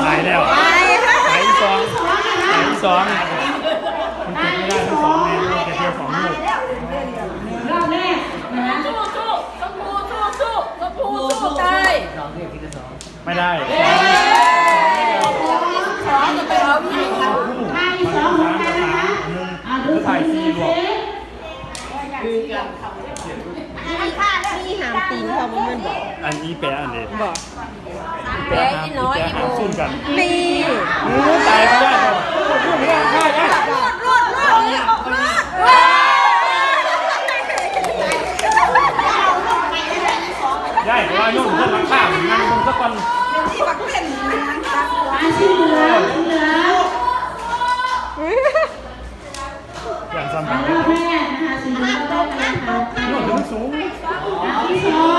ตายแล้วตายที่สองตายที่สองมันเก็บไม่ได้ทั้งสองแน่เลยแต่เพียง2 ลูกรอบแรกนะสู้ตาย ไม่ได้ท่าที่สองของใครนะคะดูถ่ายซีรวมนี่หามตีนเขามันบอก อันนี้แปะอันนี้ บอก แปะอีน้อยอีโบซุ่มกัน นี่ ตายไม่ได้หรอกพูดไม่ได้ฆ่าได้ได้เพราะว่านุ่มเพื่อนรักข้ามนั่งตรงสักวันที่เหลืออย่างซ้ำกัน รอบแรกนะคะสีเหลืองได้นะคะ นุ่มถึงสูงที่สอง